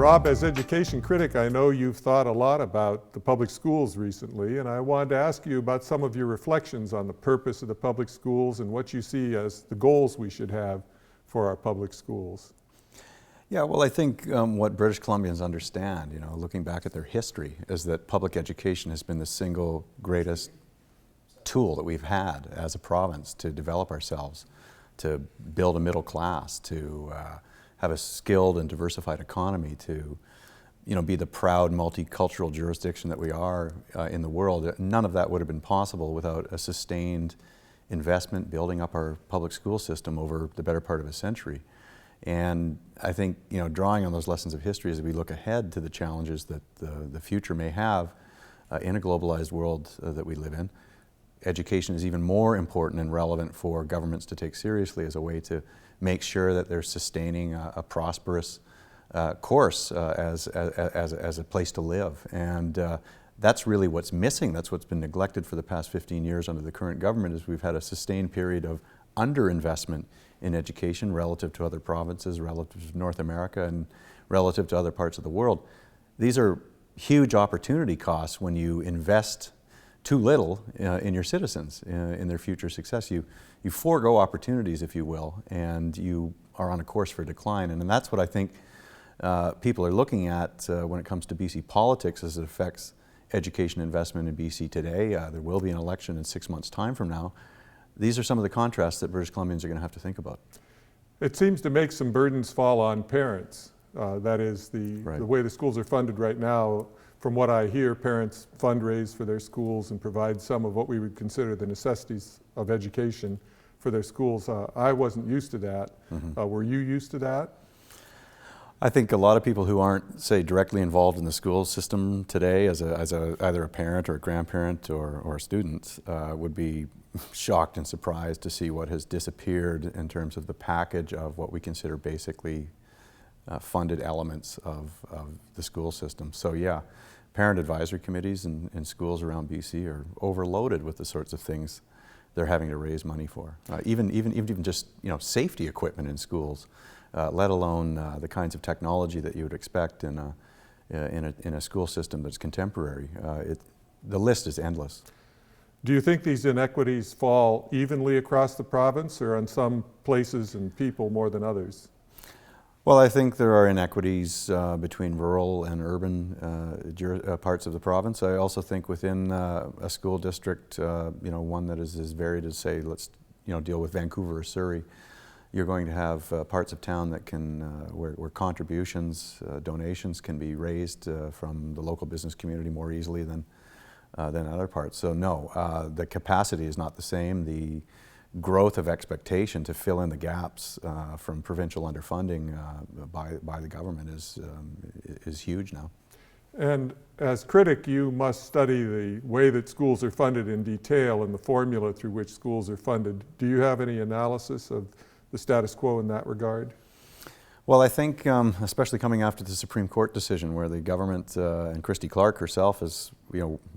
Rob, as education critic, I know you've thought a lot about the public schools recently, and I wanted to ask you about some of your reflections on the purpose of the public schools and what you see as the goals we should have for our public schools. Yeah, well, I think what British Columbians understand, looking back at their history, is that public education has been the single greatest tool that we've had as a province to develop ourselves, to build a middle class, to have a skilled and diversified economy, to be the proud multicultural jurisdiction that we are in the world. None of that would have been possible without a sustained investment building up our public school system over the better part of a century. And I think, drawing on those lessons of history as we look ahead to the challenges that the future may have in a globalized world that we live in, education is even more important and relevant for governments to take seriously as a way to make sure that they're sustaining a prosperous course as a place to live. And that's really what's missing. That's what's been neglected for the past 15 years under the current government, is we've had a sustained period of underinvestment in education relative to other provinces, relative to North America, and relative to other parts of the world. These are huge opportunity costs when you invest too little in your citizens, in their future success. You forego opportunities, if you will, and you are on a course for decline. And that's what I think people are looking at when it comes to BC politics as it affects education investment in BC today. There will be an election in 6 months' time from now. These are some of the contrasts that British Columbians are going to have to think about. It seems to make some burdens fall on parents. That is, the way the schools are funded right now. From what I hear, parents fundraise for their schools and provide some of what we would consider the necessities of education for their schools. I wasn't used to that. Were you used to that? I think a lot of people who aren't, say, directly involved in the school system today as either a parent or a grandparent or a student would be shocked and surprised to see what has disappeared in terms of the package of what we consider basically funded elements of the school system. So yeah, parent advisory committees in schools around BC are overloaded with the sorts of things they're having to raise money for. Even just safety equipment in schools, let alone the kinds of technology that you would expect in a school system that's contemporary. The list is endless. Do you think these inequities fall evenly across the province, or on some places and people more than others? Well, I think there are inequities between rural and urban parts of the province. I also think within a school district, one that is as varied as, say, let's deal with Vancouver or Surrey, you're going to have parts of town that can, where contributions, donations can be raised from the local business community more easily than other parts. So no, the capacity is not the same. The growth of expectation to fill in the gaps from provincial underfunding by the government is huge now. And as critic, you must study the way that schools are funded in detail and the formula through which schools are funded. Do you have any analysis of the status quo in that regard? Well, I think, especially coming after the Supreme Court decision, where the government and Christy Clark herself has,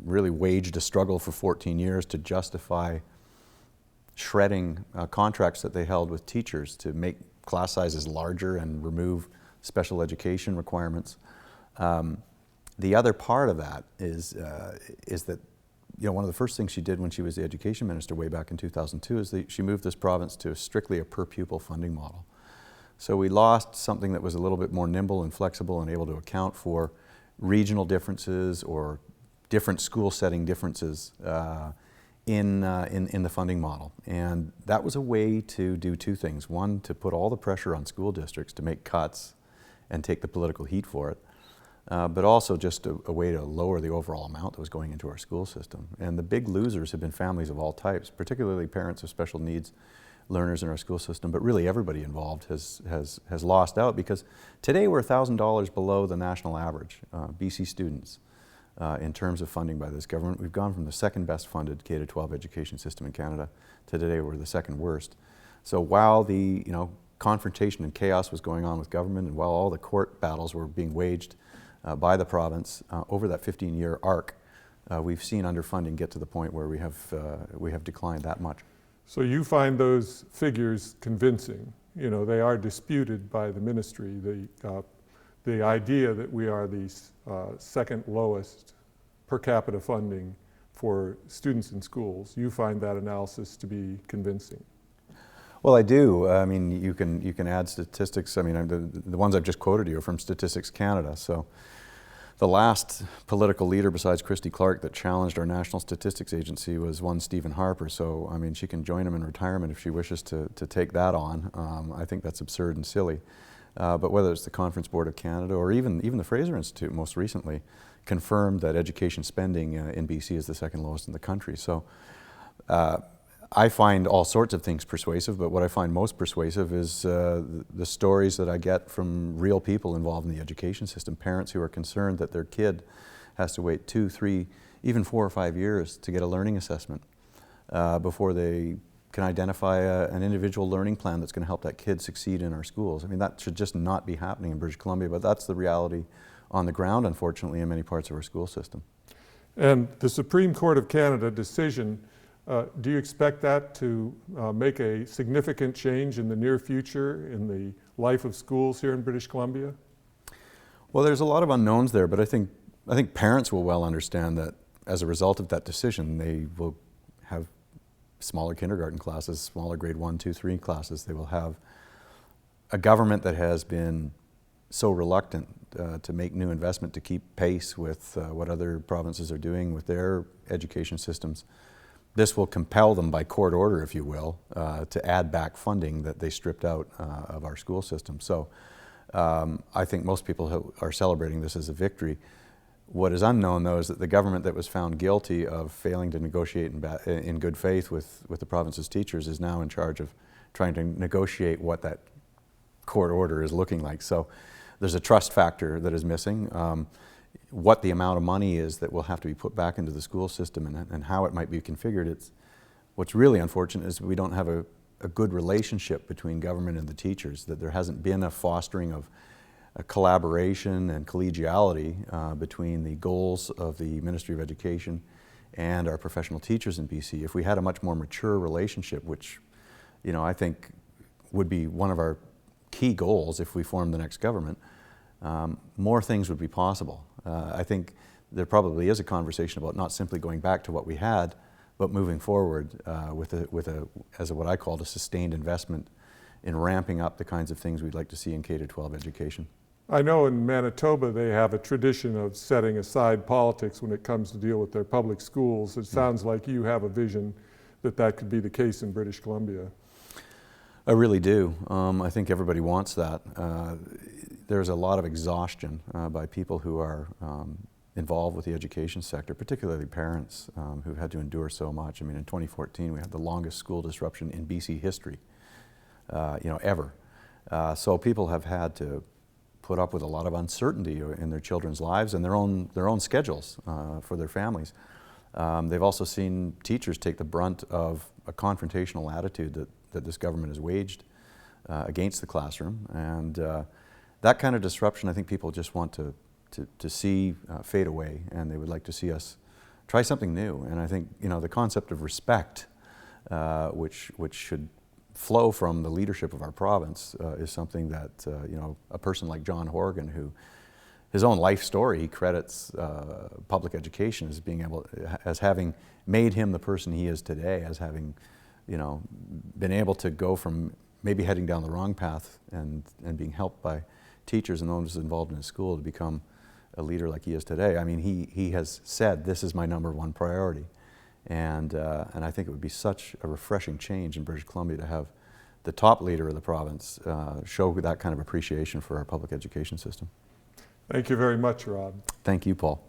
really waged a struggle for 14 years to justify shredding contracts that they held with teachers to make class sizes larger and remove special education requirements. The other part of that is that one of the first things she did when she was the education minister way back in 2002 is that she moved this province to strictly a per pupil funding model. So we lost something that was a little bit more nimble and flexible and able to account for regional differences or different school setting differences in the funding model. And that was a way to do two things. One, to put all the pressure on school districts to make cuts and take the political heat for it, but also just a way to lower the overall amount that was going into our school system. And the big losers have been families of all types, particularly parents of special needs learners in our school system, but really everybody involved has lost out, because today we're $1,000 below the national average, BC students, in terms of funding by this government. We've gone from the second best funded K-12 education system in Canada to today we're the second worst. So while the confrontation and chaos was going on with government, and while all the court battles were being waged by the province over that 15-year arc, we've seen underfunding get to the point where we have declined that much. So you find those figures convincing? They are disputed by the ministry. the idea that we are the second lowest per capita funding for students in schools, you find that analysis to be convincing? Well, I do. I mean, you can add statistics. I mean, the ones I've just quoted you are from Statistics Canada. So the last political leader besides Christy Clark that challenged our National Statistics Agency was one Stephen Harper. So, I mean, she can join him in retirement if she wishes to take that on. I think that's absurd and silly. But whether it's the Conference Board of Canada or even the Fraser Institute most recently confirmed that education spending in BC is the second lowest in the country. So I find all sorts of things persuasive, but what I find most persuasive is the stories that I get from real people involved in the education system, parents who are concerned that their kid has to wait 2, 3, even 4 or 5 years to get a learning assessment before they can identify an individual learning plan that's going to help that kid succeed in our schools. I mean, that should just not be happening in British Columbia, but that's the reality on the ground, unfortunately, in many parts of our school system. And the Supreme Court of Canada decision, do you expect that to make a significant change in the near future in the life of schools here in British Columbia? Well, there's a lot of unknowns there, but I think parents will well understand that as a result of that decision, they will have smaller kindergarten classes, smaller grade 1, 2, 3 classes. They will have a government that has been so reluctant to make new investment to keep pace with what other provinces are doing with their education systems. This will compel them by court order, if you will, to add back funding that they stripped out of our school system. So I think most people are celebrating this as a victory. What is unknown, though, is that the government that was found guilty of failing to negotiate in good faith with the province's teachers is now in charge of trying to negotiate what that court order is looking like. So there's a trust factor that is missing. What the amount of money is that will have to be put back into the school system and how it might be configured. What's really unfortunate is we don't have a good relationship between government and the teachers, that there hasn't been a fostering of a collaboration and collegiality between the goals of the Ministry of Education and our professional teachers in BC. If we had a much more mature relationship, which I think would be one of our key goals if we formed the next government, more things would be possible. I think there probably is a conversation about not simply going back to what we had, but moving forward as what I called a sustained investment in ramping up the kinds of things we'd like to see in K-12 education. I know in Manitoba they have a tradition of setting aside politics when it comes to deal with their public schools. It sounds like you have a vision that could be the case in British Columbia. I really do. I think everybody wants that. There's a lot of exhaustion by people who are involved with the education sector, particularly parents who've had to endure so much. I mean, in 2014 we had the longest school disruption in BC history, ever. So people have had to put up with a lot of uncertainty in their children's lives and their own schedules for their families. They've also seen teachers take the brunt of a confrontational attitude that this government has waged against the classroom, and that kind of disruption I think people just want to see fade away, and they would like to see us try something new. And I think the concept of respect, which should flow from the leadership of our province, is something that a person like John Horgan, who his own life story, he credits public education as having made him the person he is today, as having been able to go from maybe heading down the wrong path and being helped by teachers and those involved in his school to become a leader like he is today. I mean, he has said, this is my #1 priority. And I think it would be such a refreshing change in British Columbia to have the top leader of the province show that kind of appreciation for our public education system. Thank you very much, Rob. Thank you, Paul.